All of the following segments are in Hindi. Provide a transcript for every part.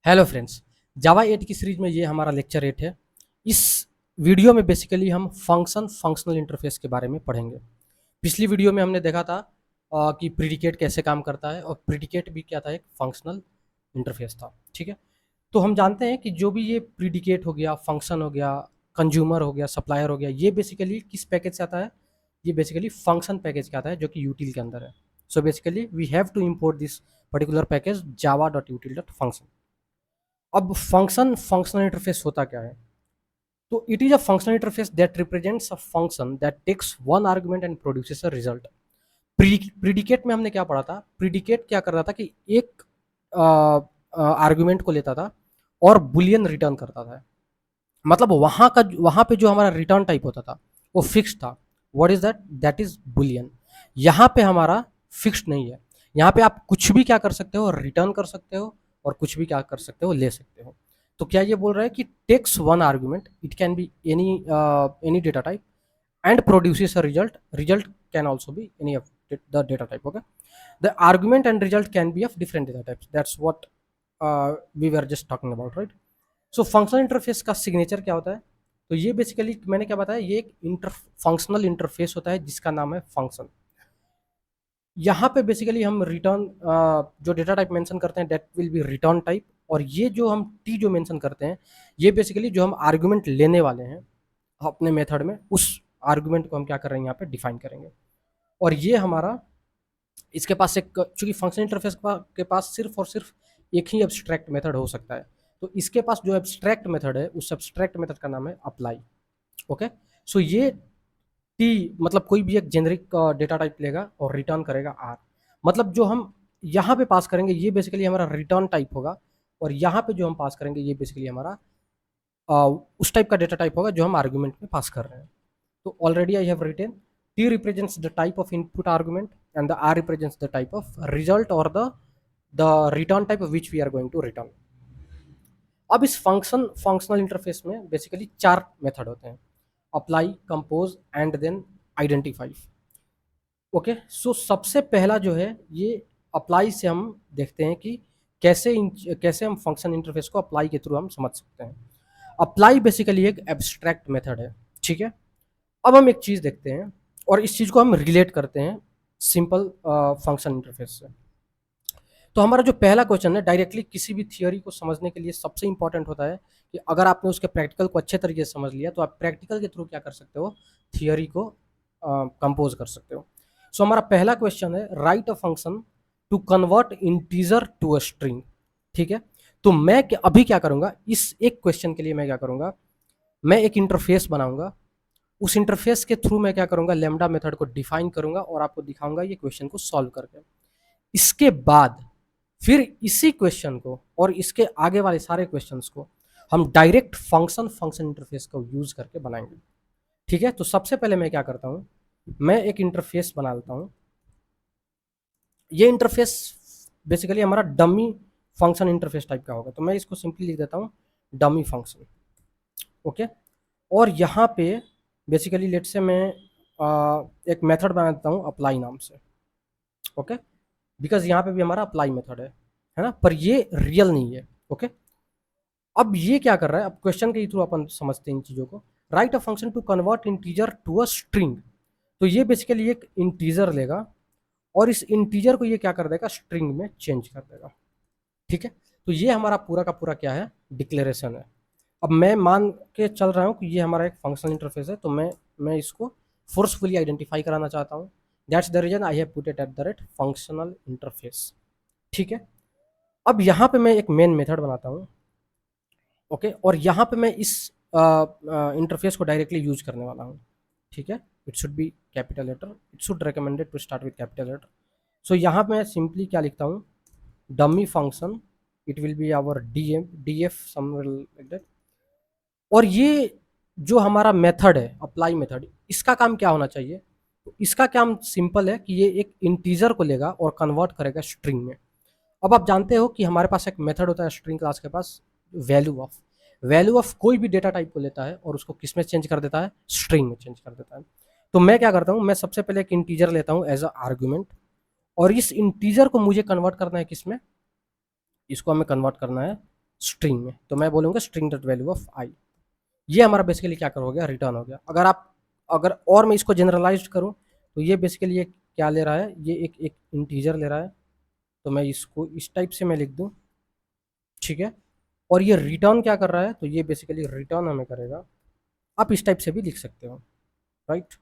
हेलो फ्रेंड्स, जावा 8 की सीरीज में ये हमारा लेक्चर 8 है। इस वीडियो में बेसिकली हम फंक्शनल इंटरफेस के बारे में पढ़ेंगे। पिछली वीडियो में हमने देखा था कि प्रीडिकेट कैसे काम करता है और प्रीडिकेट भी क्या था, एक फंक्शनल इंटरफेस था। ठीक है, तो हम जानते हैं कि जो भी ये प्रीडिकेट हो गया, फंक्शन हो गया, कंज्यूमर हो गया, सप्लायर हो गया, ये बेसिकली किस पैकेज से आता है? ये बेसिकली फंक्शन पैकेज का आता है जो कि यूटिल के अंदर है। So basically we have to import this particular package java.util.function। अब फंक्शनल इंटरफेस होता क्या है? तो it is a functional interface that represents a function that takes one argument and produces a result. Predicate में हमने क्या पढ़ा था? प्रीडिकेट क्या कर रहा था कि एक आर्गुमेंट को लेता था और बुलियन रिटर्न करता था। मतलब वहां पे जो हमारा रिटर्न टाइप होता था वो फिक्स था। What is that? That is Boolean. यहाँ पे हमारा फिक्स नहीं है। यहाँ पे आप कुछ भी क्या कर सकते हो, रिटर्न कर सकते हो, और कुछ भी क्या कर सकते हो, ले सकते हो। तो क्या ये बोल रहा है कि takes one argument, it can be any data type, and produces a result. Result can also be any of the data type. Okay, the argument and result can be of different data types. That's what we were just talking about, right? So functional interface का सिग्नेचर क्या होता है? तो ये बेसिकली मैंने क्या बताया, ये एक फंक्शनल इंटरफेस होता है जिसका नाम है फंक्शन। यहाँ पे बेसिकली हम रिटर्न जो डेटा टाइप मेंशन करते हैं that will B return type, और ये जो हम टी जो मेंशन करते हैं ये बेसिकली जो हम आर्गुमेंट लेने वाले हैं अपने मेथड में, उस आर्गुमेंट को हम क्या कर रहे हैं यहाँ पे डिफाइन करेंगे। और ये हमारा, इसके पास एक, चूंकि फंक्शन इंटरफेस के पास सिर्फ और सिर्फ एक ही एब्स्ट्रैक्ट मेथड हो सकता है, तो इसके पास जो एब्स्ट्रैक्ट मेथड है उस एब्स्ट्रैक्ट मेथड का नाम है अप्लाई। ओके, सो ये टी मतलब कोई भी एक जेनरिक डेटा टाइप लेगा और रिटर्न करेगा आर। मतलब जो हम यहाँ पे पास करेंगे ये बेसिकली हमारा रिटर्न टाइप होगा, और यहाँ पे जो हम पास करेंगे ये बेसिकली हमारा उस टाइप का डेटा टाइप होगा जो हम आर्गुमेंट में पास कर रहे हैं। तो already I have written T represents the type of input argument and the R represents the type of result or the return type of which we are going to return. अब इस फंक्शनल इंटरफेस में बेसिकली 4 मेथड होते हैं: apply, compose and then identify. Okay, so सबसे पहला जो है ये अप्लाई से हम देखते हैं कि कैसे हम फंक्शन इंटरफेस को अप्लाई के थ्रू हम समझ सकते हैं। अप्लाई बेसिकली एक एब्स्ट्रैक्ट मेथड है। ठीक है, अब हम एक चीज़ देखते हैं और इस चीज़ को हम रिलेट करते हैं सिंपल फंक्शन इंटरफेस से। तो हमारा जो पहला क्वेश्चन है, डायरेक्टली किसी भी थियोरी को समझने के लिए सबसे इंपॉर्टेंट होता है कि अगर आपने उसके प्रैक्टिकल को अच्छे तरीके से समझ लिया तो आप प्रैक्टिकल के थ्रू क्या कर सकते हो, थियोरी को कंपोज कर सकते हो। सो हमारा पहला क्वेश्चन है, write a function to convert integer to a string. ठीक है, तो मैं अभी क्या करूंगा, इस एक क्वेश्चन के लिए मैं क्या करूंगा, मैं एक इंटरफेस बनाऊंगा। उस इंटरफेस के थ्रू मैं क्या करूंगा, लैम्डा मेथड को डिफाइन करूंगा और आपको दिखाऊंगा ये क्वेश्चन को सॉल्व करके। इसके बाद फिर इसी क्वेश्चन को और इसके आगे वाले सारे क्वेश्चंस को हम डायरेक्ट फंक्शन इंटरफेस को यूज करके बनाएंगे। ठीक है, तो सबसे पहले मैं क्या करता हूं, मैं एक इंटरफेस बना लेता हूं। ये इंटरफेस बेसिकली हमारा डमी फंक्शन इंटरफेस टाइप का होगा, तो मैं इसको सिंपली लिख देता हूं डमी फंक्शन। ओके, और यहाँ पे बेसिकली लेट से मैं एक मेथड बना देता हूँ अप्लाई नाम से। ओके, बिकॉज यहाँ पे भी हमारा अप्लाई मेथड है ना, पर ये रियल नहीं है। ओके, अब ये क्या कर रहा है, अब क्वेश्चन के थ्रू अपन समझते हैं इन चीज़ों को। Write a function to convert integer to a string. तो ये बेसिकली एक इंटीजर लेगा और इस इंटीजर को ये क्या कर देगा, स्ट्रिंग में चेंज कर देगा। ठीक है, तो ये हमारा पूरा का पूरा क्या है, डिक्लेरेशन है। अब मैं मान के चल रहा हूँ कि ये हमारा एक फंक्शनल इंटरफेस है, तो मैं इसको फोर्सफुली आइडेंटिफाई कराना चाहता हूँ। That's the reason I have put it at the rate functional interface. ठीक है, अब यहाँ पे मैं एक मेन मेथड बनाता हूँ। ओके, और यहाँ पे मैं इस इंटरफेस को डायरेक्टली यूज करने वाला हूँ। ठीक है, it should be capital letter, it should recommended to start with capital letter. So यहाँ पे मैं सिंपली क्या लिखता हूँ, dummy function, it will be our df somewhere like that. और ये जो हमारा मेथड है अप्लाई मेथड, इसका काम क्या होना चाहिए, तो इसका काम सिंपल है कि ये एक इंटीजर को लेगा और कन्वर्ट करेगा स्ट्रिंग में। अब आप जानते हो कि हमारे पास एक मेथड होता है स्ट्रिंग क्लास के पास, वैल्यू ऑफ कोई भी डेटा टाइप को लेता है और उसको किस में चेंज कर देता है, स्ट्रिंग में चेंज कर देता है। तो मैं क्या करता हूँ, मैं सबसे पहले एक इंटीजर लेता हूँ एज अ आर्ग्यूमेंट, और इस इंटीजर को मुझे कन्वर्ट करना है किस में, इसको हमें कन्वर्ट करना है स्ट्रिंग में, तो मैं बोलूँगा स्ट्रिंग डॉट वैल्यू ऑफ आई। ये हमारा बेसिकली क्या हो गया, रिटर्न हो गया। अगर और मैं इसको जनरलाइज्ड करूँ तो ये बेसिकली ये क्या ले रहा है, ये एक इंटीजर ले रहा है, तो मैं इसको इस टाइप से मैं लिख दूँ, ठीक है। और ये रिटर्न क्या कर रहा है, तो ये बेसिकली रिटर्न हमें करेगा, आप इस टाइप से भी लिख सकते हो, राइट,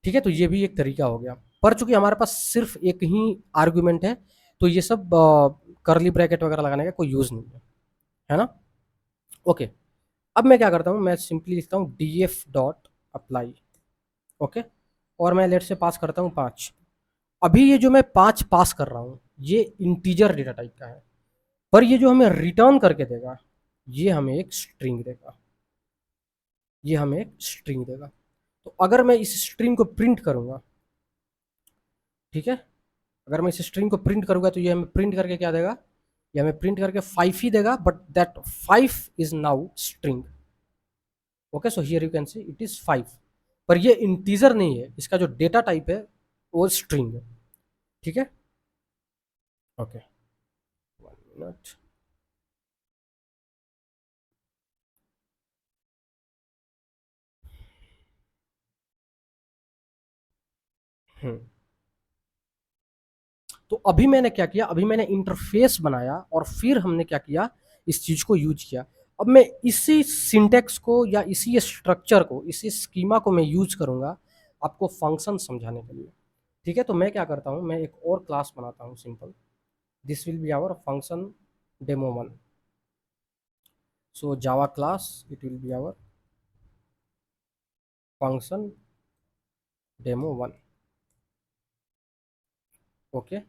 ठीक है। तो ये भी एक तरीका हो गया, पर चूंकि हमारे पास सिर्फ एक ही आर्गुमेंट है, तो ये सब करली ब्रैकेट वगैरह लगाने का कोई यूज़ नहीं है ना। ओके, अब मैं क्या करता हूँ, मैं सिंपली लिखता हूँ D F dot apply, okay, और मैं लेट से पास करता हूँ 5। अभी ये जो मैं 5 पास कर रहा हूँ ये इंटीजर डेटा टाइप का है, पर ये जो हमें रिटर्न करके देगा ये हमें एक स्ट्रिंग देगा, ये हमें एक स्ट्रिंग देगा। तो अगर मैं इस स्ट्रिंग को प्रिंट करूंगा, ठीक है, अगर मैं इस स्ट्रिंग को प्रिंट करूंगा तो ये हमें प्रिंट करके क्या देगा, ये हमें प्रिंट करके 5 ही देगा, but that 5 is now string. Okay, so here you can see it is 5, पर ये इंटीजर नहीं है, इसका जो डेटा टाइप है वो स्ट्रिंग है, ठीक है। Okay, 1 minute. तो अभी मैंने क्या किया, अभी मैंने इंटरफेस बनाया और फिर हमने क्या किया, इस चीज को यूज किया। अब मैं इसी सिंटेक्स को या इसी स्ट्रक्चर को, इसी स्कीमा को मैं यूज करूंगा आपको फंक्शन समझाने के लिए, ठीक है। तो मैं क्या करता हूं, मैं एक और क्लास बनाता हूं simple, this will be our function demo 1। So Java class, it will be our function demo 1, okay.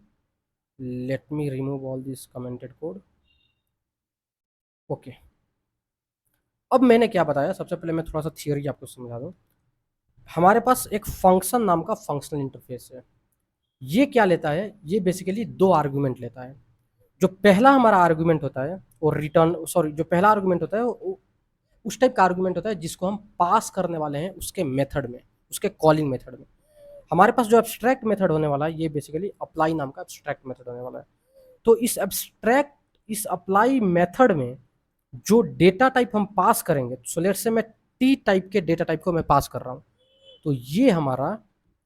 Let me remove all this commented code, okay. अब मैंने क्या बताया, सबसे पहले मैं थोड़ा सा थियरी आपको समझा दूं। हमारे पास एक फंक्शन नाम का फंक्शनल इंटरफेस है, ये क्या लेता है, ये बेसिकली 2 आर्गुमेंट लेता है। जो पहला हमारा आर्गुमेंट होता है और रिटर्न, सॉरी, जो पहला आर्गुमेंट होता है वो उस टाइप का आर्गुमेंट होता है जिसको हम पास करने वाले हैं उसके मेथड में, उसके कॉलिंग मेथड में। हमारे पास जो एब्स्ट्रैक्ट मेथड होने वाला है ये बेसिकली अप्लाई नाम का एब्स्ट्रैक्ट मेथड होने वाला है। तो इस अप्लाई मेथड में जो डेटा टाइप हम पास करेंगे, सो लेट्स से मैं टी टाइप के डेटा टाइप को मैं पास कर रहा हूं, तो ये हमारा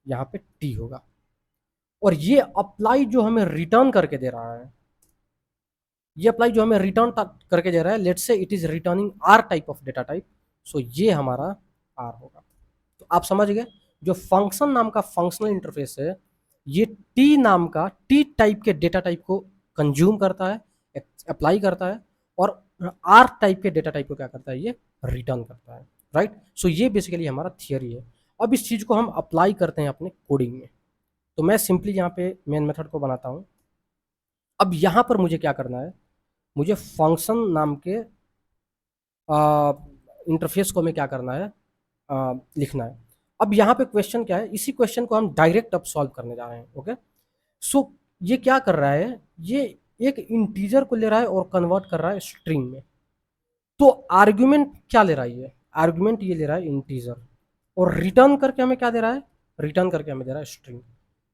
यहाँ पे टी होगा। और ये अप्लाई जो हमें रिटर्न करके दे रहा है, ये अप्लाई जो हमें रिटर्न करके दे रहा है, let's say it is returning R type of data type, so ये हमारा आर होगा। तो आप समझ गए, जो फंक्शन नाम का फंक्शनल इंटरफेस है ये टी नाम का टी टाइप के डेटा टाइप को कंज्यूम करता है, अप्लाई करता है, और आर टाइप के डेटा टाइप को क्या करता है, ये रिटर्न करता है, राइट। सो ये बेसिकली हमारा थियरी है। अब इस चीज को हम अप्लाई करते हैं अपने कोडिंग में। तो मैं सिंपली यहाँ पे मेन मेथड को बनाता हूँ। अब यहाँ पर मुझे क्या करना है, मुझे फंक्शन नाम के इंटरफेस को हमें क्या करना है, लिखना है। अब यहाँ पे क्वेश्चन क्या है, इसी क्वेश्चन को हम डायरेक्ट अब सॉल्व करने जा रहे हैं, ओके। सो ये क्या कर रहा है, ये एक इंटीजर को ले रहा है और कन्वर्ट कर रहा है स्ट्रिंग में। तो आर्ग्यूमेंट क्या ले रहा है, ये आर्ग्यूमेंट ये ले रहा है इंटीजर, और रिटर्न करके हमें क्या दे रहा है, रिटर्न करके हमें दे रहा है स्ट्रिंग।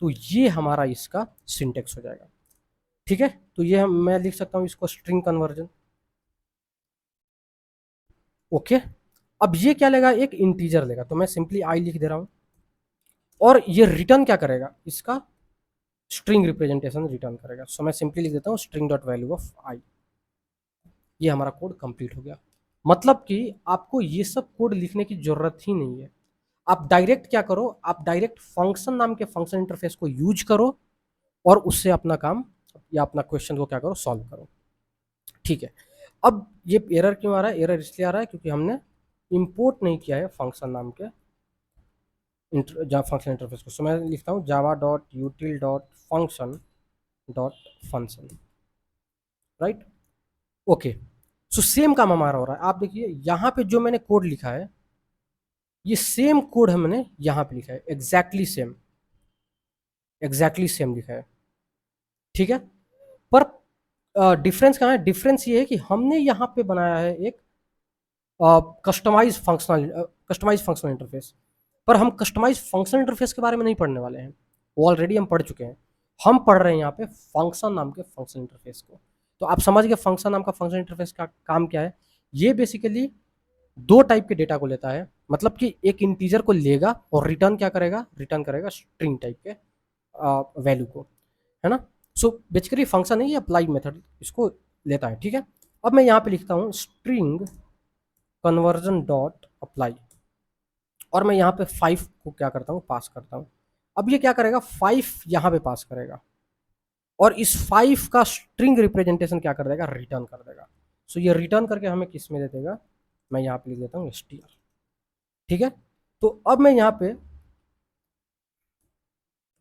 तो ये हमारा इसका सिंटेक्स हो जाएगा, ठीक है। तो ये मैं लिख सकता हूँ इसको स्ट्रिंग कन्वर्जन, ओके। अब ये क्या लेगा, एक इंटीजर लेगा, तो मैं सिंपली आई लिख दे रहा हूं, और ये रिटर्न क्या करेगा, इसका स्ट्रिंग रिप्रेजेंटेशन रिटर्न करेगा। सो मैं सिंपली लिख देता हूँ स्ट्रिंग डॉट वैल्यू ऑफ आई। ये हमारा कोड कंप्लीट हो गया। मतलब कि आपको ये सब कोड लिखने की जरूरत ही नहीं है। आप डायरेक्ट क्या करो, आप डायरेक्ट फंक्शन नाम के फंक्शन इंटरफेस को यूज करो और उससे अपना काम या अपना क्वेश्चन को क्या करो, सॉल्व करो, ठीक है। अब ये एरर क्यों आ रहा है, एरर इसलिए आ रहा है क्योंकि हमने इंपोर्ट नहीं किया है फंक्शन नाम के फंक्शन इंटरफेस को। सो मैं लिखता हूँ Java dot यूटिल dot function dot function, right, okay. So same काम हमारा हो रहा है। आप देखिए यहाँ पे जो मैंने कोड लिखा है ये सेम कोड हमने यहाँ पे लिखा है, एग्जैक्टली सेम लिखा है, ठीक है। पर डिफरेंस कहाँ है, डिफरेंस ये है कि हमने यहाँ पे बनाया है एक कस्टमाइज फंक्शनल इंटरफेस। पर हम कस्टमाइज फंक्शनल इंटरफेस के बारे में नहीं पढ़ने वाले हैं, वो ऑलरेडी हम पढ़ चुके हैं। हम पढ़ रहे हैं यहाँ पे फंक्शन नाम के फंक्शनल इंटरफेस को। तो आप समझ गए फंक्शन नाम का फंक्शन इंटरफेस का काम क्या है। ये बेसिकली दो टाइप के डेटा को लेता है, मतलब कि एक इंटीजर को लेगा और रिटर्न क्या करेगा, रिटर्न करेगा स्ट्रिंग टाइप के वैल्यू को, है ना। सो बेसिकली फंक्शन है ये, अप्लाई मेथड इसको लेता है, ठीक है। अब मैं यहाँ पे लिखता हूँ स्ट्रिंग कन्वर्जन डॉट अप्लाई, और मैं यहाँ पे 5 को क्या करता हूँ, पास करता हूँ। अब ये क्या करेगा, 5 यहाँ पे पास करेगा और इस 5 का स्ट्रिंग रिप्रेजेंटेशन क्या कर देगा, रिटर्न कर देगा। सो ये रिटर्न करके हमें किस में दे देगा, मैं यहाँ पे लिख देता हूँ str, ठीक है। तो अब मैं यहाँ पे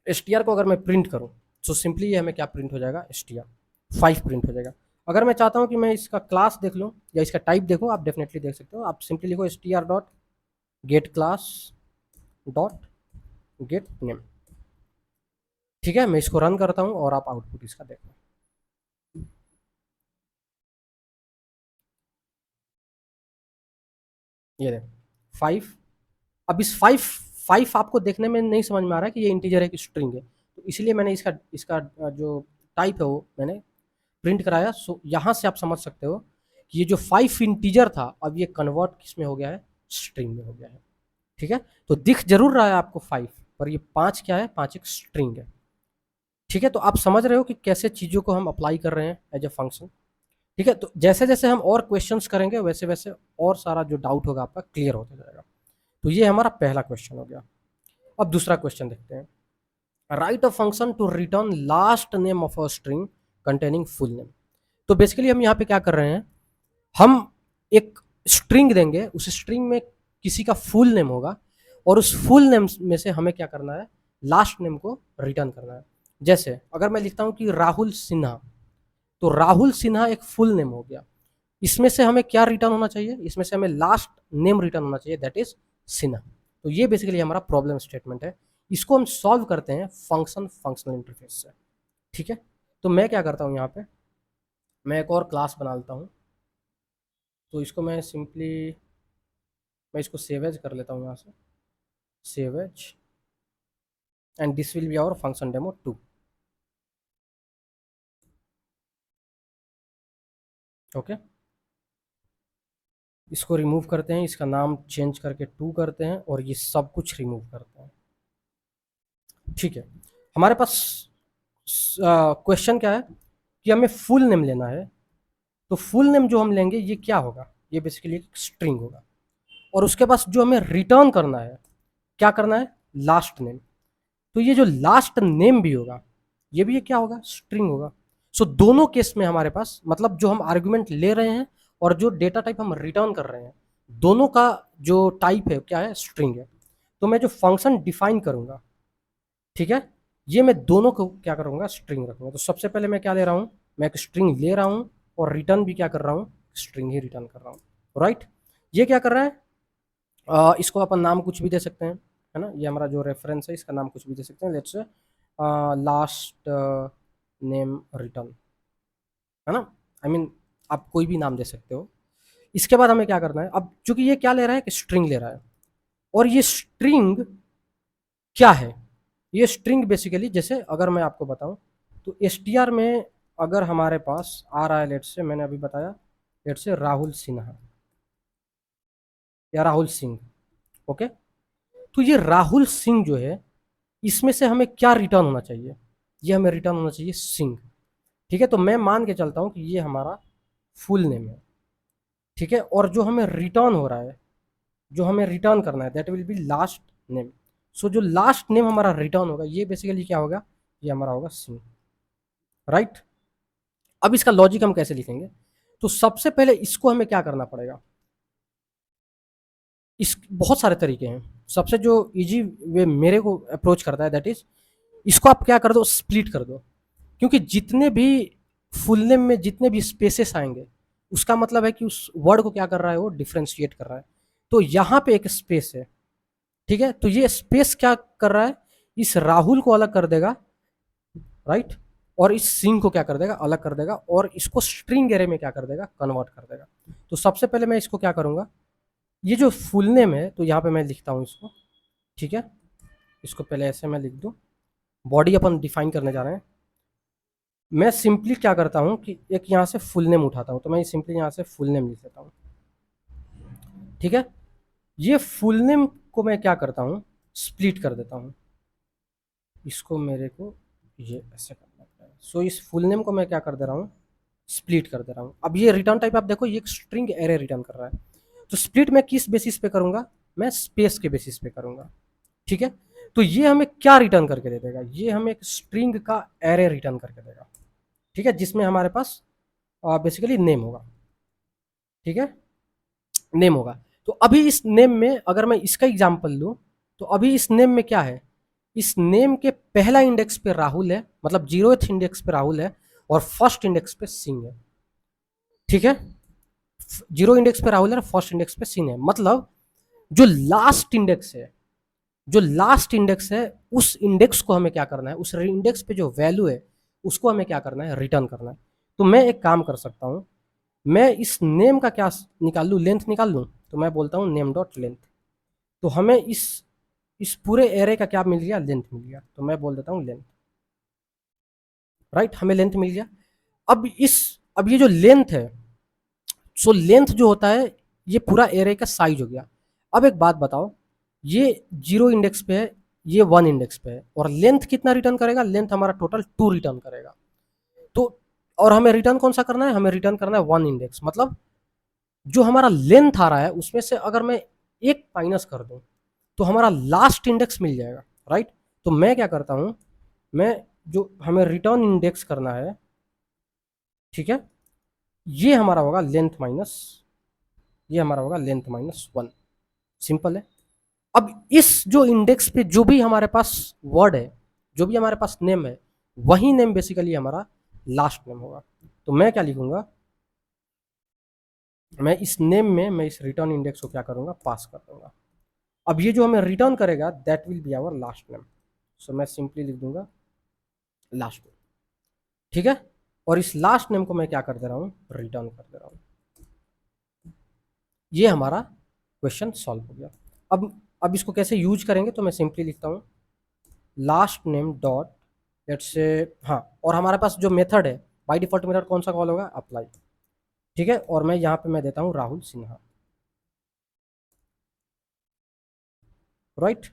str को अगर मैं प्रिंट करूँ, तो सिंपली ये हमें क्या प्रिंट हो जाएगा, str 5 प्रिंट हो जाएगा। अगर मैं चाहता हूँ कि मैं इसका क्लास देख लूँ या इसका टाइप देखूँ, आप डेफिनेटली देख सकते हो। आप सिंपली लिखो str dot gate class dot gate name, ठीक है। मैं इसको रन करता हूँ और आप आउटपुट इसका देखो, ये देखो 5। अब इस 5 आपको देखने में नहीं समझ में आ रहा है कि ये इंटीजर है कि स्ट्रिंग है, तो इसलिए मैंने इसका इसका जो टाइप है वो मैंने प्रिंट कराया। सो यहाँ से आप समझ सकते हो कि ये जो 5 इंटीजर था अब ये कन्वर्ट किस में हो गया है, स्ट्रिंग में हो गया है, ठीक है। तो दिख जरूर रहा है आपको 5, पर ये 5 क्या है, 5 एक स्ट्रिंग है, ठीक है। तो आप समझ रहे हो कि कैसे चीज़ों को हम अप्लाई कर रहे हैं एज ए फंक्शन, ठीक है। तो जैसे जैसे हम और क्वेश्चंस करेंगे वैसे वैसे और सारा जो डाउट होगा आपका क्लियर होता जाएगा। तो ये हमारा पहला क्वेश्चन हो गया। अब दूसरा क्वेश्चन देखते हैं, write a function to return last name of a string containing full name. तो बेसिकली हम यहाँ पे क्या कर रहे हैं, हम एक स्ट्रिंग देंगे, उस स्ट्रिंग में किसी का फुल नेम होगा और उस फुल नेम में से हमें क्या करना है, लास्ट नेम को रिटर्न करना है। जैसे अगर मैं लिखता हूँ कि राहुल सिन्हा, तो राहुल सिन्हा एक फुल नेम हो गया, इसमें से हमें क्या रिटर्न होना चाहिए, इसमें से हमें लास्ट नेम रिटर्न होना चाहिए, दैट इज सिन्हा। तो ये बेसिकली हमारा प्रॉब्लम स्टेटमेंट है, इसको हम सॉल्व करते हैं फंक्शनल इंटरफेस से, ठीक है। तो मैं क्या करता हूँ, यहाँ पे मैं एक और क्लास बना लेता हूँ। तो इसको मैं सिंपली, मैं इसको सेव एज कर लेता हूँ यहाँ से, save as, and this will be our function demo 2, okay. इसको रिमूव करते हैं, इसका नाम चेंज करके 2 करते हैं और ये सब कुछ रिमूव करते हैं, ठीक है। हमारे पास क्वेश्चन क्या है कि हमें फुल नेम लेना है। तो फुल नेम जो हम लेंगे ये क्या होगा, ये बेसिकली एक स्ट्रिंग होगा, और उसके पास जो हमें रिटर्न करना है, क्या करना है, लास्ट नेम। तो ये जो लास्ट नेम भी होगा ये भी ये क्या होगा, स्ट्रिंग होगा। सो दोनों केस में हमारे पास, मतलब जो हम आर्गुमेंट ले रहे हैं और जो डेटा टाइप हम रिटर्न कर रहे हैं, दोनों का जो टाइप है क्या है, स्ट्रिंग है। तो मैं जो फंक्शन डिफाइन करूंगा, ठीक है, ये मैं दोनों को क्या करूंगा, स्ट्रिंग रखूंगा। तो सबसे पहले मैं क्या ले रहा हूँ, मैं एक स्ट्रिंग ले रहा हूँ और रिटर्न भी क्या कर रहा हूँ, स्ट्रिंग ही रिटर्न कर रहा हूँ, राइट। ये क्या कर रहा है, इसको अपन नाम कुछ भी दे सकते हैं, है ना। ये हमारा जो रेफरेंस है इसका नाम कुछ भी दे सकते हैं, लेट्स लास्ट नेम रिटर्न, है ना। आई मीन आप कोई भी नाम दे सकते हो। इसके बाद हमें क्या करना है, अब चूंकि ये क्या ले रहा है, कि स्ट्रिंग ले रहा है, और ये स्ट्रिंग क्या है, ये स्ट्रिंग बेसिकली, जैसे अगर मैं आपको बताऊं तो str में अगर हमारे पास आ रहा है, लेट्स से मैंने अभी बताया, लेट्स से राहुल सिन्हा या राहुल सिंह, ओके। तो ये राहुल सिंह जो है, इसमें से हमें क्या रिटर्न होना चाहिए, ये हमें रिटर्न होना चाहिए सिंह, ठीक है। तो मैं मान के चलता हूं कि ये हमारा फुल नेम है, ठीक है, और जो हमें रिटर्न हो रहा है, जो हमें रिटर्न करना है, that will be last name. So जो लास्ट नेम हमारा रिटर्न होगा ये बेसिकली क्या होगा, ये हमारा होगा सिंह, राइट। अब इसका लॉजिक हम कैसे लिखेंगे, तो सबसे पहले इसको हमें क्या करना पड़ेगा, इस बहुत सारे तरीके हैं। सबसे जो इजी वे मेरे को अप्रोच करता है, दैट इज, इसको आप क्या कर दो, स्प्लिट कर दो, क्योंकि जितने भी फुल नेम में जितने भी स्पेसेस आएंगे उसका मतलब है कि उस वर्ड को क्या कर रहा है, वो डिफ्रेंशिएट कर रहा है। तो यहाँ पे एक स्पेस है, ठीक है, तो ये स्पेस क्या कर रहा है, इस राहुल को अलग कर देगा, राइट, और इस सिंह को क्या कर देगा, अलग कर देगा, और इसको स्ट्रिंग एरे में क्या कर देगा, कन्वर्ट कर देगा। तो सबसे पहले मैं इसको क्या करूंगा, ये जो फुल नेम है, तो यहाँ पे मैं लिखता हूँ इसको, ठीक है, इसको पहले ऐसे मैं लिख दूँ, बॉडी अपन डिफाइन करने जा रहे हैं, मैं सिंपली क्या करता हूँ कि एक यहाँ से फुल नेम उठाता हूँ, तो मैं सिंपली यहाँ से फुल नेम लिख लेता हूँ। ठीक है, ये फुल नेम को मैं क्या करता हूँ, स्प्लिट कर देता हूँ। इसको मेरे को ये ऐसे करना पड़ेगा। सो इस फुल नेम को मैं क्या कर दे रहा हूँ, स्प्लिट कर दे रहा हूँ। अब ये रिटर्न टाइप आप देखो, ये एक स्ट्रिंग एरे रिटर्न कर रहा है। तो स्प्लिट मैं किस बेसिस पे करूंगा, मैं स्पेस के बेसिस पे करूंगा। ठीक है, तो ये हमें क्या रिटर्न करके दे देगा, ये हमें एक स्ट्रिंग का एरे रिटर्न करके देगा। ठीक है, जिसमें हमारे पास बेसिकली नेम होगा। ठीक है, नेम होगा। तो अभी इस नेम में अगर मैं इसका एग्जांपल लूं, तो अभी इस नेम में क्या है, इस नेम के पहला इंडेक्स पे राहुल है, मतलब 0th इंडेक्स पे राहुल है, और फर्स्ट इंडेक्स पे सिंह है। ठीक है, 0 इंडेक्स पे राहुल है, फर्स्ट इंडेक्स पे सिंह है। मतलब जो लास्ट इंडेक्स है, जो लास्ट इंडेक्स है, उस इंडेक्स को हमें क्या करना है, उस इंडेक्स पे जो वैल्यू है उसको हमें क्या करना है, रिटर्न करना है। तो मैं एक काम कर सकता हूं, मैं इस नेम का क्या निकाल लूं, लेंथ निकाल लूं। तो मैं बोलता हूं नेम डॉट लेंथ। तो हमें इस पूरे एरे का क्या मिल गया, लेंथ मिल गया। तो मैं बोल देता हूं लेंथ। राइट, हमें लेंथ मिल गया। अब ये जो लेंथ है, सो लेंथ जो होता है, ये पूरा एरे का साइज हो गया। अब एक बात बताओ, ये 0 इंडेक्स पे है, ये 1 इंडेक्स पे है, और लेंथ कितना रिटर्न करेगा, लेंथ हमारा टोटल 2 रिटर्न करेगा। तो और हमें रिटर्न कौन सा करना है, हमें रिटर्न करना है 1 इंडेक्स। मतलब जो हमारा लेंथ आ रहा है उसमें से अगर मैं एक माइनस कर दूं, तो हमारा लास्ट इंडेक्स मिल जाएगा। राइट, तो मैं क्या करता हूं, मैं जो हमें रिटर्न इंडेक्स करना है, ठीक है, ये हमारा होगा लेंथ माइनस, ये हमारा होगा लेंथ -1। सिंपल है। अब इस जो इंडेक्स पे जो भी हमारे पास वर्ड है, जो भी हमारे पास नेम है, वही नेम बेसिकली हमारा लास्ट नेम होगा। तो मैं क्या लिखूंगा, मैं इस नेम में मैं इस रिटर्न इंडेक्स को क्या करूंगा, पास कर दूंगा। अब ये जो हमें रिटर्न करेगा that will be our last name. So मैं सिंपली लिख दूंगा लास्ट नेम। ठीक है, और इस लास्ट नेम को मैं क्या कर दे रहा हूँ, रिटर्न कर दे रहा हूँ। ये हमारा क्वेश्चन सॉल्व हो गया। अब इसको कैसे यूज करेंगे, तो मैं सिंपली लिखता हूँ last name dot, let's say, हाँ, और हमारे पास जो मेथड है, बाय डिफॉल्ट मेथड कौन सा कॉल होगा, अप्लाई। ठीक है, और मैं यहाँ पे मैं देता हूँ राहुल सिन्हा। राइट,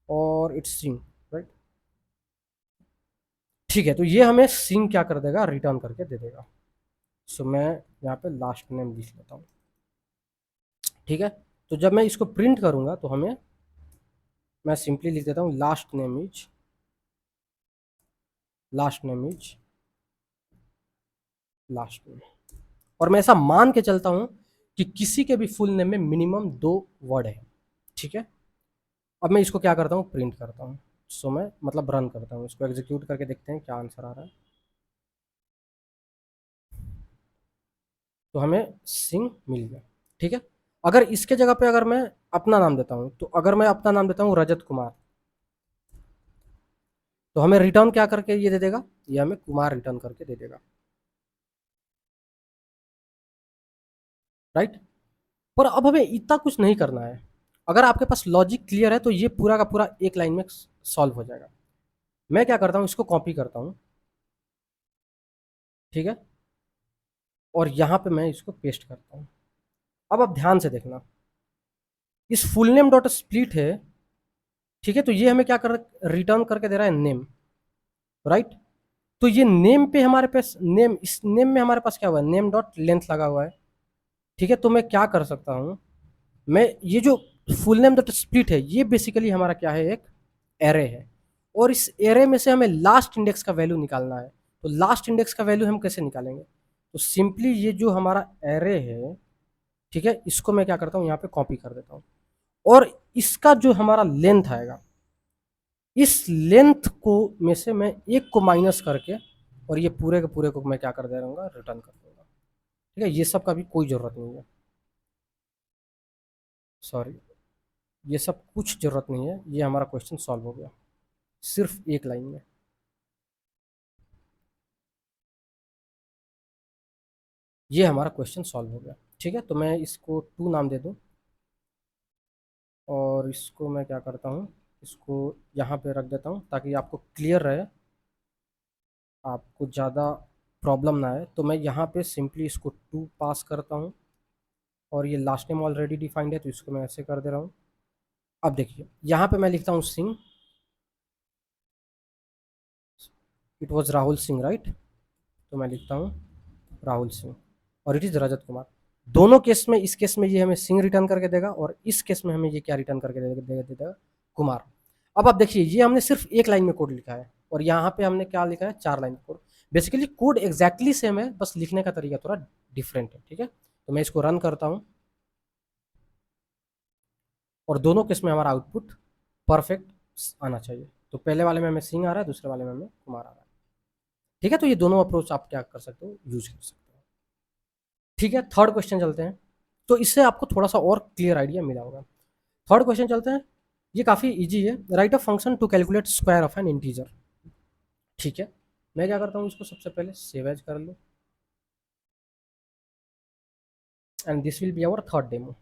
और इट्स सिंह। राइट, ठीक है, तो ये हमें सिंह क्या कर देगा, रिटर्न करके दे देगा। सो मैं यहाँ पे लास्ट नेम लिख लेता हूँ। ठीक है, तो जब मैं इसको प्रिंट करूंगा तो हमें, मैं सिंपली लिख देता हूँ last name is, last name is last name. और मैं ऐसा मान के चलता हूं कि किसी के भी फुल नेम में मिनिमम 2 वर्ड है। ठीक है, अब मैं इसको क्या करता हूँ, प्रिंट करता हूँ। सो मैं मतलब रन करता हूँ, इसको एग्जीक्यूट करके देखते हैं क्या आंसर आ रहा है। तो हमें सिंह मिल गया। ठीक है, अगर इसके जगह पे अगर मैं अपना नाम देता हूँ, तो अगर मैं अपना नाम देता हूँ रजत कुमार, तो हमें रिटर्न क्या करके ये दे देगा, ये हमें कुमार रिटर्न करके दे देगा। राइट, पर अब हमें इतना कुछ नहीं करना है। अगर आपके पास लॉजिक क्लियर है तो ये पूरा का पूरा एक लाइन में सॉल्व हो जाएगा। मैं क्या करता हूँ, इसको कॉपी करता हूँ। ठीक है, और यहाँ पे मैं इसको पेस्ट करता हूँ। अब आप ध्यान से देखना, इस फुल नेम डॉट स्प्लिट है। ठीक है, तो ये हमें क्या कर रिटर्न करके दे रहा है, नेम। राइट, तो ये नेम पे हमारे पास नेम, इस नेम में हमारे पास क्या हुआ है, नेम डॉट लेंथ लगा हुआ है। ठीक है, तो मैं क्या कर सकता हूँ, मैं ये जो फुल नेम डॉट स्प्लिट है, ये बेसिकली हमारा क्या है, एक एरे है। और इस एरे में से हमें लास्ट इंडेक्स का वैल्यू निकालना है। तो लास्ट इंडेक्स का वैल्यू हम कैसे निकालेंगे, तो सिंपली ये जो हमारा एरे है, ठीक है, इसको मैं क्या करता हूँ, यहाँ पे कॉपी कर देता हूँ। और इसका जो हमारा लेंथ आएगा, इस लेंथ को में से मैं एक को माइनस करके, और ये पूरे के पूरे को मैं क्या कर दे रहूँगा, रिटर्न कर दूंगा। ठीक है, ये सब का भी कोई ज़रूरत नहीं है, सॉरी, ये सब कुछ ज़रूरत नहीं है। ये हमारा क्वेश्चन सॉल्व हो गया सिर्फ एक लाइन में। ये हमारा क्वेश्चन सॉल्व हो गया। ठीक है, तो मैं इसको 2 नाम दे दूँ, और इसको मैं क्या करता हूँ, इसको यहाँ पे रख देता हूँ ताकि आपको क्लियर रहे। आपको ज़्यादा प्रॉब्लम ना आए, तो मैं यहाँ पे सिंपली इसको 2 पास करता हूँ और ये लास्ट नेम ऑलरेडी डिफाइंड है तो इसको मैं ऐसे कर दे रहा हूँ। अब देखिए यहाँ पे मैं लिखता हूँ Singh, it was Rahul Singh right, तो मैं लिखता हूँ राहुल सिंह और इट इज़ रजत कुमार। दोनों केस में, इस केस में ये हमें सिंह रिटर्न करके देगा और इस केस में हमें ये क्या रिटर्न करके देगा, कुमार। अब आप देखिए ये हमने सिर्फ एक लाइन में कोड लिखा है और यहाँ पे हमने क्या लिखा है, 4 line code. Basically code exactly same है, बस लिखने का तरीका थोड़ा डिफरेंट है, ठीक है। तो मैं इसको रन करता हूँ और दोनों केस में हमारा आउटपुट परफेक्ट आना चाहिए। तो पहले वाले में हमें सिंह आ रहा है, दूसरे वाले में हमें कुमार आ रहा है, ठीक है। तो ये दोनों अप्रोच आप क्या कर सकते हो, यूज कर सकते हो, ठीक है। थर्ड क्वेश्चन चलते हैं, तो इससे आपको थोड़ा सा और क्लियर आइडिया मिला होगा। थर्ड क्वेश्चन चलते हैं, ये काफ़ी इजी है। Write a function to calculate square of an integer, ठीक है। मैं क्या करता हूँ, इसको सबसे पहले सेव एज कर लो and this will be our third demo,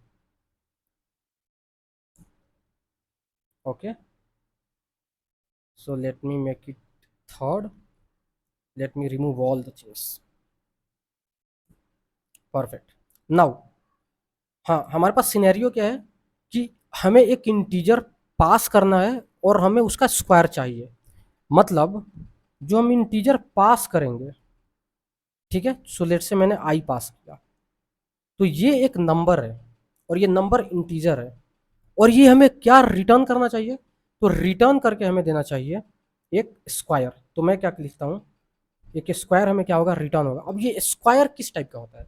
okay. So let me make it third, let me remove all the change, perfect. Now हाँ, हमारे पास सिनेरियो क्या है कि हमें एक इंटीजर पास करना है और हमें उसका स्क्वायर चाहिए। मतलब जो हम इंटीजर पास करेंगे, ठीक है, सो लेट से मैंने आई पास किया, तो ये एक नंबर है और ये नंबर इंटीजर है और ये हमें क्या रिटर्न करना चाहिए, तो रिटर्न करके हमें देना चाहिए एक स्क्वायर। तो मैं क्या लिखता हूँ, एक स्क्वायर हमें क्या होगा, रिटर्न होगा। अब ये स्क्वायर किस टाइप का होता है,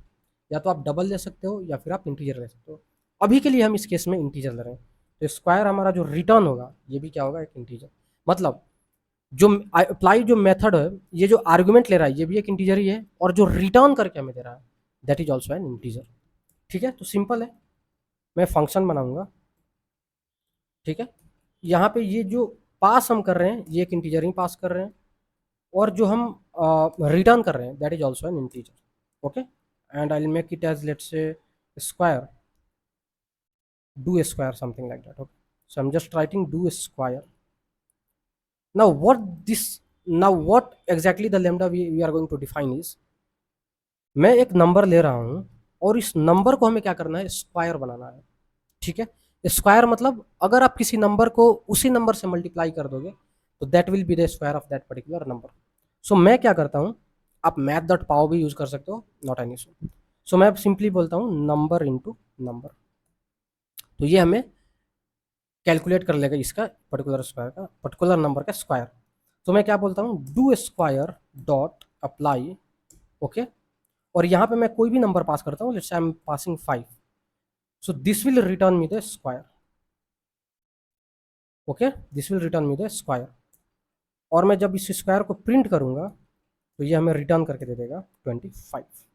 या तो आप डबल ले सकते हो या फिर आप इंटीजर ले सकते हो। अभी के लिए हम इस केस में इंटीजर ले रहे हैं, तो स्क्वायर हमारा जो रिटर्न होगा ये भी क्या होगा, एक इंटीजर। मतलब जो अप्लाई जो मेथड है, ये जो आर्गुमेंट ले रहा है ये भी एक इंटीजर ही है और जो रिटर्न करके हमें दे रहा है that is also an integer, ठीक है। तो सिंपल है, मैं फंक्शन बनाऊंगा, ठीक है। यहाँ पे ये जो पास हम कर रहे हैं ये एक इंटीजर ही पास कर रहे हैं और जो हम रिटर्न कर रहे हैं that is also an integer, okay. And I will make it as let's say square, do a square, something like that, okay. So I'm just writing do a square. Now what this, now what exactly the lambda we are going to define is, मैं एक नंबर ले रहा हूँ और इस नंबर को हमें क्या करना है, स्क्वायर बनाना है, ठीक है। स्क्वायर मतलब अगर आप किसी नंबर को उसी नंबर से मल्टीप्लाई कर दोगे तो that will be the square of that particular number. So मैं क्या करता हूँ, आप मैथ डॉट पाओ भी यूज कर सकते हो, नॉट एन इशू। सो मैं सिंपली बोलता हूँ नंबर इंटू नंबर, तो ये हमें कैलकुलेट कर लेगा इसका पर्टिकुलर स्क्वायर का, पर्टिकुलर नंबर का स्क्वायर। तो मैं क्या बोलता हूँ, do square dot apply, okay. और यहाँ पे मैं कोई भी नंबर पास करता हूँ, let's I am passing 5, so this will return me the square, okay, this will return me the square. और मैं जब इस स्क्वायर को प्रिंट करूंगा तो ये हमें रिटर्न करके दे देगा 25,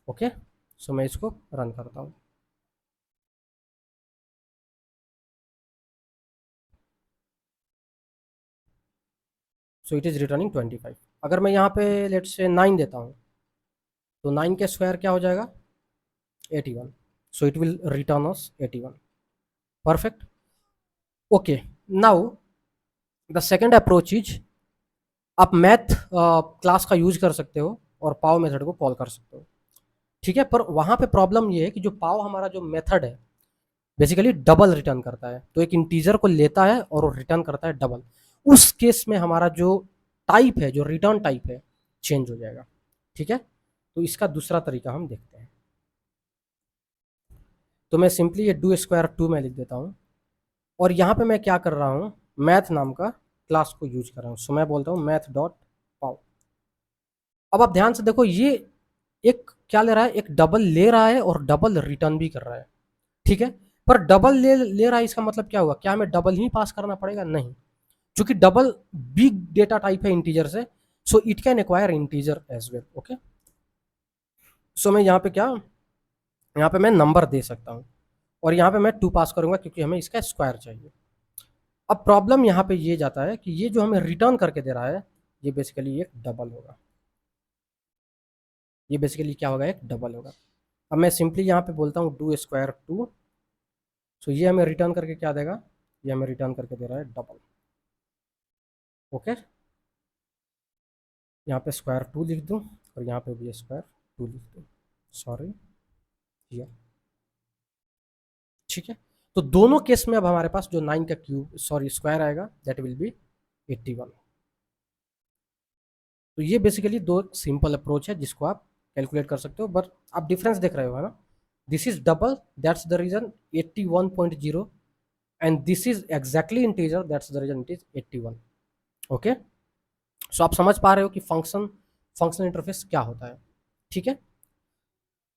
ओके। सो मैं इसको रन करता हूँ, सो इट इज रिटर्निंग 25। अगर मैं यहाँ पे लेट्स से 9 देता हूँ तो 9 के स्क्वायर क्या हो जाएगा, 81, so it will return us 81, perfect, okay। Now the second approach is, आप मैथ क्लास का यूज कर सकते हो और पाव मेथड को कॉल कर सकते हो, ठीक है। पर वहां पे प्रॉब्लम ये है कि जो पाव हमारा जो मेथड है बेसिकली डबल रिटर्न करता है, तो एक इंटीजर को लेता है और वो रिटर्न करता है डबल। उस केस में हमारा जो टाइप है, जो रिटर्न टाइप है, चेंज हो जाएगा, ठीक है। तो इसका दूसरा तरीका हम देखते हैं, तो मैं सिंपली ये डू स्क्वायर 2 में लिख देता हूँ और यहाँ पे मैं क्या कर रहा हूँ, मैथ नाम का क्लास को यूज कर रहा हूँ। सो मैं बोलता हूँ मैथ डॉट पाव। अब आप ध्यान से देखो, ये एक क्या ले रहा है, एक डबल ले रहा है और डबल रिटर्न भी कर रहा है, ठीक है। पर डबल ले रहा है, इसका मतलब क्या हुआ, क्या हमें डबल ही पास करना पड़ेगा, नहीं, क्योंकि डबल बिग डेटा टाइप है इंटीजर से, so it can acquire integer as well, okay. So मैं यहाँ पे क्या, यहाँ पे मैं नंबर दे सकता हूँ और यहाँ पे मैं 2 पास करूंगा क्योंकि हमें इसका स्क्वायर चाहिए। अब प्रॉब्लम यहाँ पे ये जाता है कि ये जो हमें रिटर्न करके दे रहा है ये बेसिकली एक डबल होगा, ये बेसिकली क्या होगा, एक डबल होगा। अब मैं सिंपली यहाँ पे बोलता हूँ डू स्क्वायर 2, सो ये हमें रिटर्न करके क्या देगा, ये हमें रिटर्न करके दे रहा है डबल, ओके। यहाँ पे स्क्वायर 2 लिख दूँ और यहाँ पे भी स्क्वायर 2 लिख दूँ, सॉरी ये, ठीक है। तो दोनों केस में अब हमारे पास जो 9 का क्यूब सॉरी स्क्वायर आएगा दैट विल बी 81। तो ये बेसिकली दो सिंपल अप्रोच है जिसको आप कैलकुलेट कर सकते हो, बट आप डिफरेंस देख रहे हो है ना, this is double that's the reason 81.0 and this is exactly integer that's the reason it is 81। Okay, so आप समझ पा रहे हो कि फंक्शनल इंटरफेस क्या होता है, ठीक है।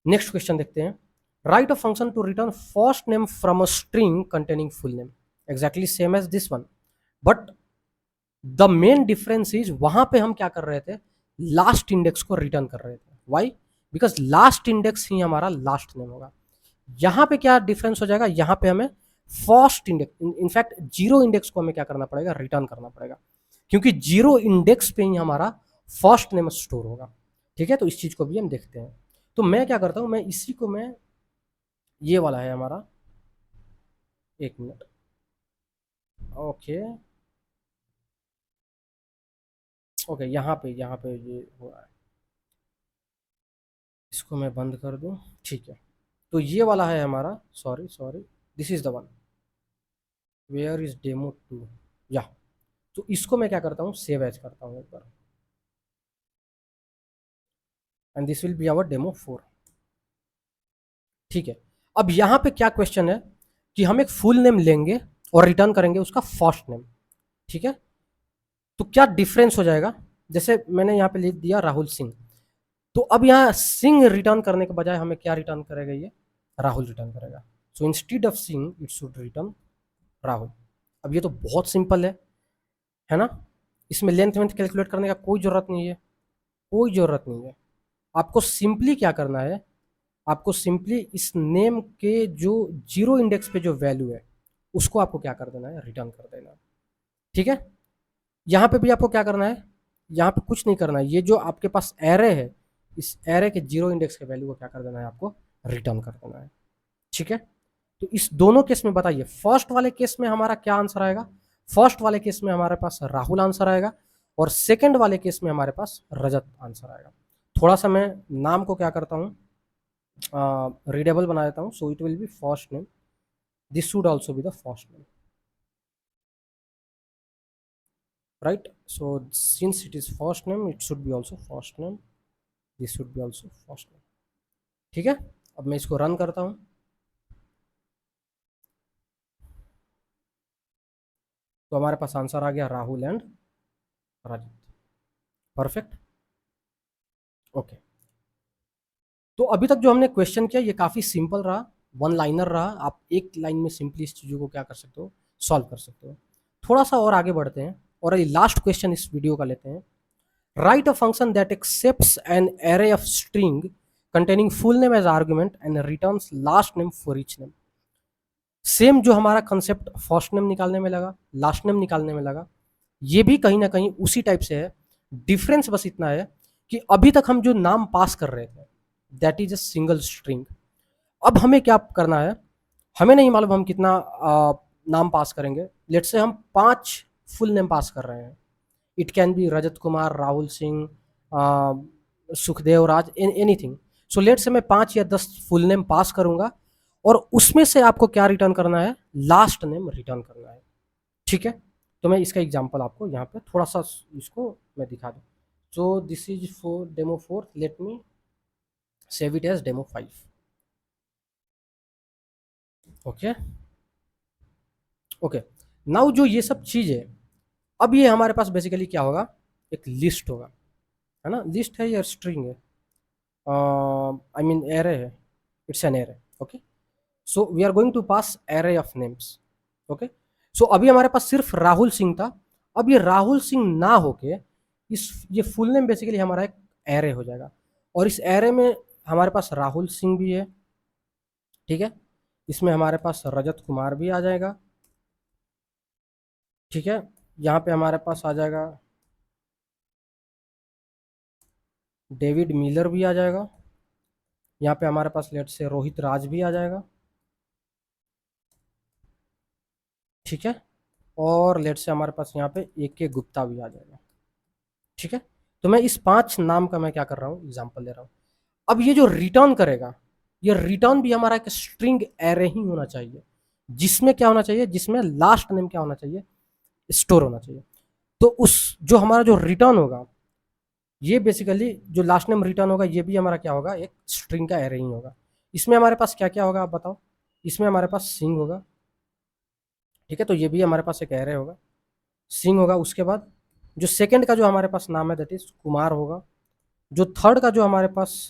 नेक्स्ट क्वेश्चन देखते हैं, write a function to return first name from a string containing full name, exactly same as this one, but the main difference is वहां पे हम क्या कर रहे थे, लास्ट इंडेक्स को रिटर्न कर रहे थे, वाई, बिकॉज लास्ट इंडेक्स ही हमारा लास्ट नेम होगा। यहां पे क्या डिफरेंस हो जाएगा, यहां पे हमें first index in fact zero index को हमें क्या करना पड़ेगा, रिटर्न करना पड़ेगा, क्योंकि जीरो इंडेक्स पे ही हमारा फर्स्ट नेम स्टोर होगा, ठीक है। तो इस चीज को भी हम देखते हैं। तो मैं क्या करता हूं, मैं इसी को मैं ये वाला है हमारा, एक मिनट, ओके ओके, यहाँ पे ये हो रहा है, इसको मैं बंद कर दूं, ठीक है। तो ये वाला है हमारा, sorry sorry, this is the one, where is demo 2, या, तो इसको मैं क्या करता हूँ, सेव एज करता हूँ एक बार, and this will be our demo 4, ठीक है। अब यहाँ पे क्या क्वेश्चन है कि हम एक फुल नेम लेंगे और रिटर्न करेंगे उसका फर्स्ट नेम, ठीक है। तो क्या डिफरेंस हो जाएगा, जैसे मैंने यहाँ पे लिख दिया राहुल सिंह, तो अब यहाँ सिंह रिटर्न करने के बजाय हमें क्या रिटर्न करेगा, ये राहुल रिटर्न करेगा। So instead of Singh it should return Rahul. अब ये तो बहुत सिंपल है ना, इसमें लेंथ वेंथ कैलकुलेट करने का कोई ज़रूरत नहीं है, कोई ज़रूरत नहीं है। आपको सिंपली क्या करना है, आपको सिंपली इस नेम के जो जीरो इंडेक्स पे जो वैल्यू है उसको आपको क्या कर देना है, रिटर्न कर देना है, ठीक है। यहाँ पे भी आपको क्या करना है, यहाँ पे कुछ नहीं करना है, ये जो आपके पास एरे है, इस एरे के जीरो इंडेक्स के वैल्यू को क्या कर देना है, आपको रिटर्न कर देना है, ठीक है। तो इस दोनों केस में बताइए, फर्स्ट वाले केस में हमारा क्या आंसर आएगा, फर्स्ट वाले केस में हमारे पास राहुल आंसर आएगा और सेकंड वाले केस में हमारे पास रजत आंसर आएगा। थोड़ा सा मैं नाम को क्या करता हूँ, रीडेबल बना देता हूँ, so it will B first name, this should also be the first name, right, so since it is first name it should be also first name, this should be also first name, ठीक है। अब मैं इसको रन करता हूँ, तो हमारे पास आंसर आ गया Rahul and Rajat, perfect, okay. तो अभी तक जो हमने क्वेश्चन किया ये काफ़ी सिंपल रहा, वन लाइनर रहा, आप एक लाइन में सिंपली इस चीज़ों को क्या कर सकते हो, सॉल्व कर सकते हो। थोड़ा सा और आगे बढ़ते हैं और ये लास्ट क्वेश्चन इस वीडियो का लेते हैं, write a function that accepts an array of string containing full name as argument and returns last name for each name। Same जो हमारा कंसेप्ट फर्स्ट नेम निकालने में लगा, लास्ट नेम निकालने में लगा, ये भी कहीं ना कहीं उसी टाइप से है। डिफरेंस बस इतना है कि अभी तक हम जो नाम पास कर रहे थे that is a single string, अब हमें क्या करना है, हमें नहीं मालूम हम कितना नाम पास करेंगे, लेट से हम 5 फुल नेम पास कर रहे हैं, it can B Rajat Kumar, Rahul Singh, Sukhdev Raj, anything. So let से मैं 5 या 10 फुल नेम पास करूंगा और उसमें से आपको क्या रिटर्न करना है, लास्ट नेम रिटर्न करना है, ठीक है। तो मैं इसका एग्जांपल आपको यहाँ पे थोड़ा सा इसको मैं दिखा दूँ। So this is for demo 4, let me save it as demo 5, okay okay. Now जो ये सब चीज़ है, अब ये हमारे पास बेसिकली क्या होगा, एक लिस्ट होगा, है ना, लिस्ट है या स्ट्रिंग है, आई मीन एरे है, it's an array, okay. So we are going to pass array of names, okay. So अभी हमारे पास सिर्फ राहुल सिंह था, अब ये राहुल सिंह ना होके इस ये फुल नेम बेसिकली हमारा एक एरे हो जाएगा और इस एरे में हमारे पास राहुल सिंह भी है, ठीक है। इसमें हमारे पास रजत कुमार भी आ जाएगा, ठीक है। यहाँ पे हमारे पास आ जाएगा डेविड मिलर भी आ जाएगा, यहाँ पे हमारे पास लेट से रोहित राज भी आ जाएगा, ठीक है। और लेट से हमारे पास यहाँ पे AK गुप्ता भी आ जाएगा, ठीक है। तो मैं इस 5 नाम का मैं क्या कर रहा हूँ, एग्जाम्पल ले रहा हूँ। अब ये जो रिटर्न करेगा, ये रिटर्न भी हमारा एक स्ट्रिंग एरे ही होना चाहिए, जिसमें क्या होना चाहिए, जिसमें लास्ट नेम क्या होना चाहिए, स्टोर होना चाहिए। तो उस जो हमारा जो रिटर्न होगा, ये बेसिकली जो लास्ट नेम रिटर्न होगा, ये भी हमारा क्या होगा, एक स्ट्रिंग का एरे ही होगा। इसमें हमारे पास क्या क्या होगा आप बताओ। इसमें हमारे पास सिंग होगा, ठीक है, तो ये भी हमारे पास एक एरे होगा, सिंह होगा। उसके बाद जो सेकंड का जो हमारे पास नाम है दैट इज कुमार होगा। जो थर्ड का जो हमारे पास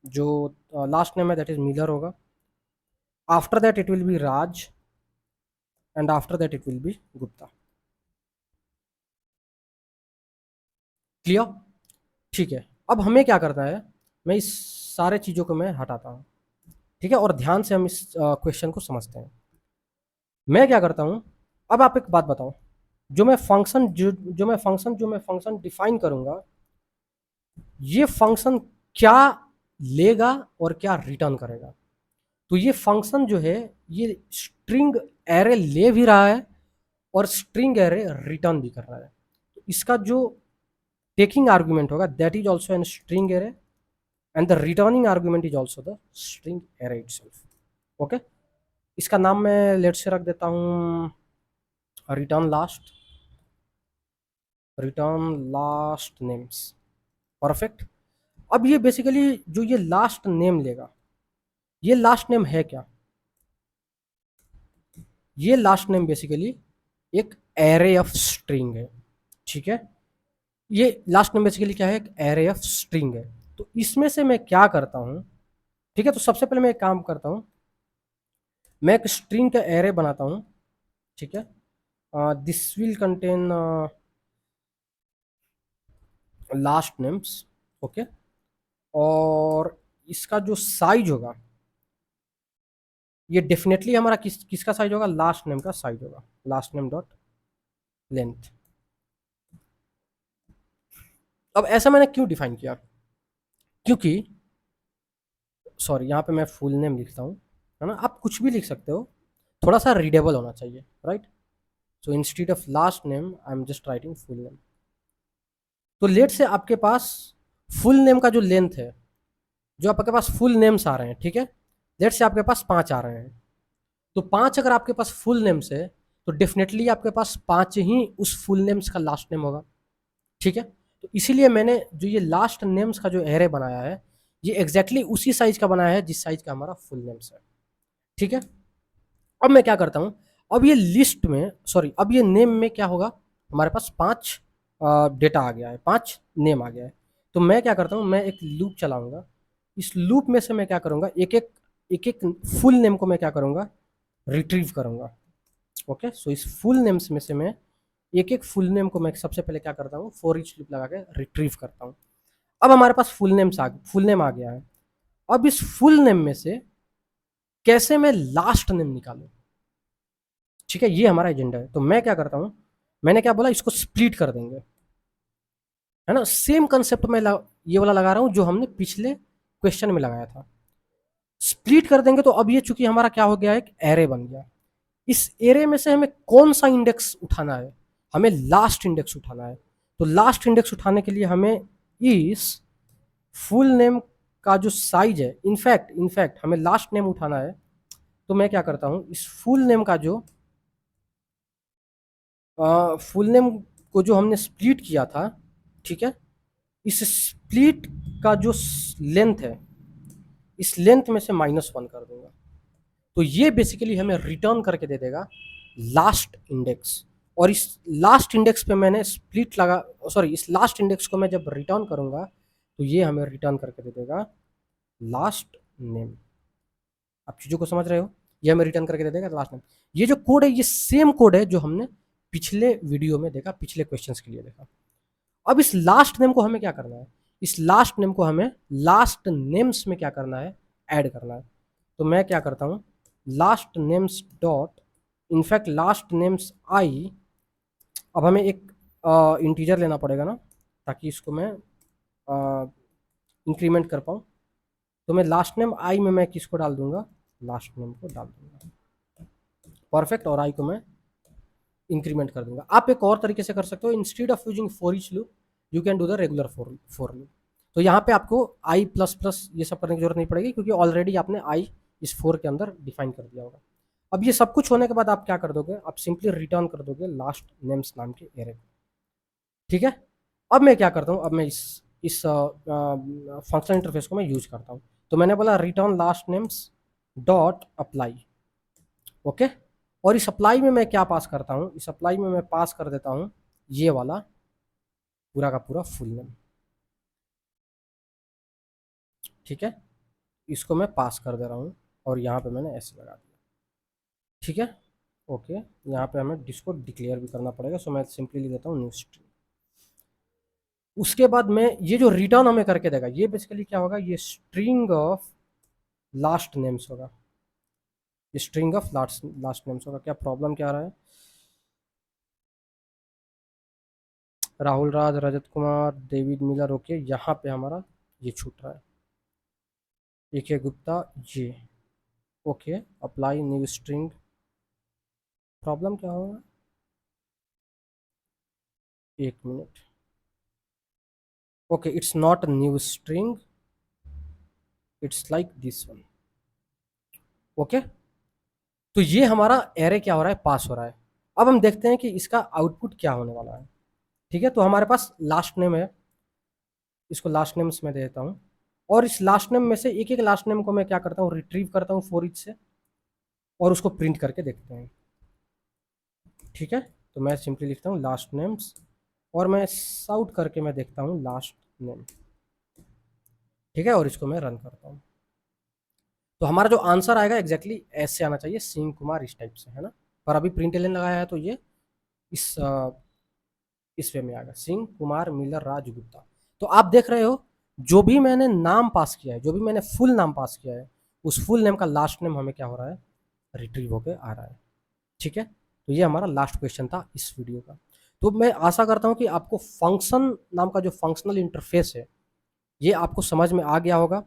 जो लास्ट नेम है दैट इज मिलर होगा। After that it will B Raj, and after that it will B Gupta. Clear? ठीक है, अब हमें क्या करना है, मैं इस सारे चीज़ों को मैं हटाता हूँ, ठीक है, और ध्यान से हम इस क्वेश्चन को समझते हैं। मैं क्या करता हूँ, अब आप एक बात बताओ, जो मैं फंक्शन डिफाइन करूंगा, ये फंक्शन क्या लेगा और क्या रिटर्न करेगा। तो ये फंक्शन जो है, ये स्ट्रिंग एरे ले भी रहा है और स्ट्रिंग एरे रिटर्न भी कर रहा है। तो इसका जो टेकिंग आर्गुमेंट होगा that is also N string array, and the returning argument is also the string array itself. Okay, इसका नाम मैं लेट से रख देता हूँ रिटर्न लास्ट, नेम्स। परफेक्ट। अब ये बेसिकली जो ये लास्ट नेम लेगा, ये लास्ट नेम है क्या, ये लास्ट नेम बेसिकली एक एरे ऑफ स्ट्रिंग है, ठीक है। ये लास्ट नेम बेसिकली क्या है, एक एरे ऑफ स्ट्रिंग है। तो इसमें से मैं क्या करता हूं, ठीक है, तो सबसे पहले मैं एक काम करता हूं, मैं एक स्ट्रिंग का एरे बनाता हूं, ठीक है। This will contain last names, okay. और इसका जो साइज होगा, ये डेफिनेटली हमारा किसका साइज होगा, लास्ट नेम का साइज होगा, लास्ट नेम डॉट लेंथ। अब ऐसा मैंने क्यों डिफाइन किया, क्योंकि सॉरी, यहाँ पे मैं फुल नेम लिखता हूँ, है ना, आप कुछ भी लिख सकते हो, थोड़ा सा रीडेबल होना चाहिए, right. So instead of last name I am just writing full name. तो लेट से आपके पास फुल नेम का जो लेंथ है, जो आपके पास फुल नेम्स आ रहे हैं, ठीक है, लेट से आपके पास 5 आ रहे हैं। तो 5 अगर आपके पास फुल नेम्स है, तो डेफिनेटली आपके पास 5 ही उस फुल नेम्स का लास्ट नेम होगा, ठीक है। तो इसीलिए मैंने जो ये लास्ट नेम्स का जो एरे बनाया है, ये एग्जैक्टली उसी साइज का बनाया है जिस साइज का हमारा फुल नेम्स है, ठीक है। अब मैं क्या करता हूँ, अब ये लिस्ट में सॉरी, अब ये नेम में क्या होगा, हमारे पास 5 डेटा आ गया है, 5 नेम आ गया है। तो मैं क्या करता हूँ, मैं एक लूप चलाऊंगा। इस लूप में से मैं क्या करूँगा, एक एक फुल नेम को मैं क्या करूँगा, रिट्रीव करूँगा। ओके, सो इस फुल नेम्स में से मैं एक एक फुल नेम को मैं सबसे पहले क्या करता हूँ, फॉर ईच लूप लगा के रिट्रीव करता हूँ। अब हमारे पास फुल नेम आ गया है। अब इस फुल नेम में से कैसे मैं लास्ट नेम निकालूं, ठीक है, ये हमारा एजेंडा है। तो मैं क्या करता हूं, मैंने क्या बोला, इसको स्प्लिट कर देंगे, है ना। सेम कंसेप्ट में ये वाला लगा रहा हूं जो हमने पिछले क्वेश्चन में लगाया था। स्प्लिट कर देंगे तो अब ये चूंकि हमारा क्या हो गया, एक एरे बन गया। इस एरे में से हमें कौन सा इंडेक्स उठाना है, हमें लास्ट इंडेक्स उठाना है। तो लास्ट इंडेक्स उठाने के लिए हमें इस फुल नेम का जो साइज है, इनफैक्ट हमें लास्ट नेम उठाना है। तो मैं क्या करता हूं, इस फुल नेम का जो फुल नेम को जो हमने स्प्लिट किया था, ठीक है, इस स्प्लिट का जो लेंथ है, इस लेंथ में से -1 कर दूंगा। तो ये बेसिकली हमें रिटर्न करके दे देगा लास्ट इंडेक्स। और इस लास्ट इंडेक्स पे मैंने स्प्लिट लगा, सॉरी, इस लास्ट इंडेक्स को मैं जब रिटर्न करूंगा, तो ये हमें रिटर्न करके दे देगा लास्ट नेम। आप चीज़ों को समझ रहे हो, ये हमें रिटर्न करके दे देगा लास्ट नेम। ये जो कोड है, ये सेम कोड है जो हमने पिछले वीडियो में देखा, पिछले क्वेश्चंस के लिए देखा। अब इस लास्ट नेम को हमें क्या करना है, इस लास्ट नेम को हमें लास्ट नेम्स में क्या करना है, ऐड करना है। तो मैं क्या करता हूँ, last names dot, in fact last names I. अब हमें एक इंटीजर लेना पड़ेगा ना, ताकि इसको मैं इंक्रीमेंट कर पाऊँ। तो मैं लास्ट नेम आई में मैं किसको डाल दूंगा, लास्ट नेम को डाल दूंगा, परफेक्ट। और आई को मैं इंक्रीमेंट कर दूंगा। आप एक और तरीके से कर सकते हो, instead of using for each loop, you can do the regular for loop. तो यहाँ पे आपको आई प्लस प्लस ये सब करने की जरूरत नहीं पड़ेगी, क्योंकि ऑलरेडी आपने आई इस फोर के अंदर डिफाइन कर दिया होगा। अब ये सब कुछ होने के बाद आप क्या कर दोगे, आप सिंपली रिटर्न कर दोगे लास्ट नेम्स नाम के एरे को। ठीक है, अब मैं क्या करता हूँ, अब मैं इस फंक्शनल इंटरफेस को मैं यूज करता हूँ। तो मैंने बोला return last names dot apply. Okay, और इस अप्लाई में मैं क्या पास करता हूँ, इस अप्लाई में मैं पास कर देता हूँ ये वाला पूरा का पूरा फुल नेम। ठीक है, इसको मैं पास कर दे रहा हूँ और यहाँ पे मैंने ऐसे लगा दिया। ठीक है, ओके, यहाँ पे हमें इसको डिक्लेयर भी करना पड़ेगा, सो मैं सिंपली लिख देता हूँ न्यू स्ट्रिंग। उसके बाद में ये जो रिटर्न हमें करके देगा, ये बेसिकली क्या होगा, ये स्ट्रिंग ऑफ लास्ट नेम्स होगा, ये स्ट्रिंग ऑफ लास्ट नेम्स होगा। क्या प्रॉब्लम क्या आ रहा है, Rahul Raj, Rajat Kumar, David Miller, okay, यहाँ पे हमारा ये छूट रहा है, AK गुप्ता, ये okay, apply new string. Problem क्या होगा, एक minute, okay, it's not a new string, it's like this one. Okay, तो ये हमारा एरे क्या हो रहा है, पास हो रहा है। अब हम देखते हैं कि इसका आउटपुट क्या होने वाला है। ठीक है, तो हमारे पास लास्ट नेम है, इसको लास्ट नेम्स में दे देता हूँ, और इस लास्ट नेम में से एक एक लास्ट नेम को मैं क्या करता हूँ, रिट्रीव करता हूँ फॉर ईच से, और उसको प्रिंट करके देखते हैं। ठीक है, तो मैं सिंपली लिखता हूँ लास्ट नेम्स, और मैं साउट करके मैं देखता हूँ लास्ट नेम। ठीक है, और इसको मैं रन करता हूँ, तो हमारा जो आंसर आएगा एग्जैक्टली ऐसे आना चाहिए, सिंह कुमार इस टाइप से, है ना। पर अभी प्रिंट एलन लगाया है तो ये इस वे में आएगा, सिंह कुमार मिलर राज गुप्ता। तो आप देख रहे हो, जो भी मैंने नाम पास किया है, जो भी मैंने फुल नाम पास किया है, उस फुल नेम का लास्ट नेम हमें क्या हो रहा है, रिट्रीव होके आ रहा है। ठीक है, तो ये हमारा लास्ट क्वेश्चन था इस वीडियो का। तो मैं आशा करता हूँ कि आपको फंक्शन नाम का जो फंक्शनल इंटरफेस है, ये आपको समझ में आ गया होगा।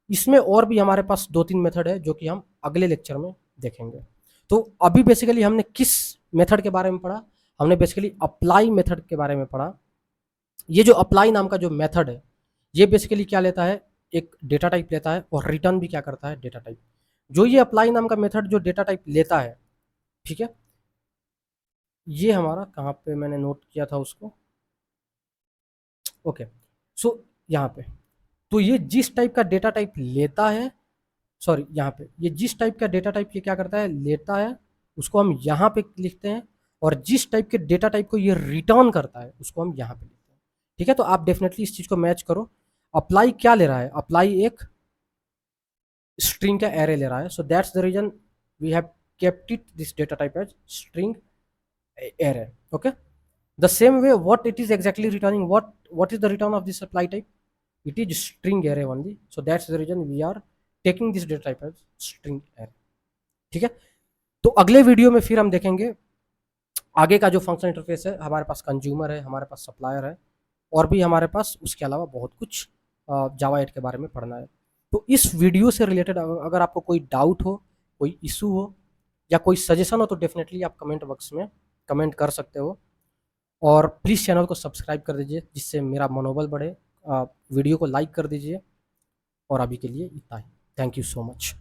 इसमें और भी हमारे पास 2-3 मेथड है जो कि हम अगले लेक्चर में देखेंगे। तो अभी बेसिकली हमने किस मेथड के बारे में पढ़ा, हमने बेसिकली अप्लाई मेथड के बारे में पढ़ा। ये जो अप्लाई नाम का जो मेथड है, ये बेसिकली क्या लेता है, एक डेटा टाइप लेता है और रिटर्न भी क्या करता है, डेटा टाइप। जो ये अप्लाई नाम का मेथड जो डेटा टाइप लेता है, ठीक है, ये हमारा कहाँ पे मैंने नोट किया था उसको, ओके, सो यहाँ पे, तो ये जिस टाइप का डेटा टाइप लेता है, सॉरी यहाँ पे, ये जिस टाइप का डेटा टाइप ये क्या करता है, लेता है, उसको हम यहाँ पे लिखते हैं, और जिस टाइप के डेटा टाइप को ये रिटर्न करता है उसको हम यहाँ पे लिखते हैं। ठीक है, तो आप डेफिनेटली इस चीज़ को मैच करो। अप्लाई क्या ले रहा है, अप्लाई एक स्ट्रिंग का एरे ले रहा है, so that's the reason we have kept it this data type as string array. Okay, the same way what it is exactly returning, what is the return of this apply type, it is string array only, so that's the reason we are taking this data type as string array। ठीक है, तो अगले वीडियो में फिर हम देखेंगे आगे का जो फंक्शन इंटरफेस है। हमारे पास कंज्यूमर है, हमारे पास सप्लायर है, और भी हमारे पास उसके अलावा बहुत कुछ जावा 8 के बारे में पढ़ना है। तो इस वीडियो से रिलेटेड अगर आपको कोई डाउट हो, कोई इशू हो, या कोई सजेशन हो, तो डेफिनेटली आप कमेंट बॉक्स में कमेंट कर सकते हो, और प्लीज़ चैनल को सब्सक्राइब कर दीजिए जिससे मेरा मनोबल बढ़े। वीडियो को लाइक कर दीजिए, और अभी के लिए इतना ही। Thank you so much.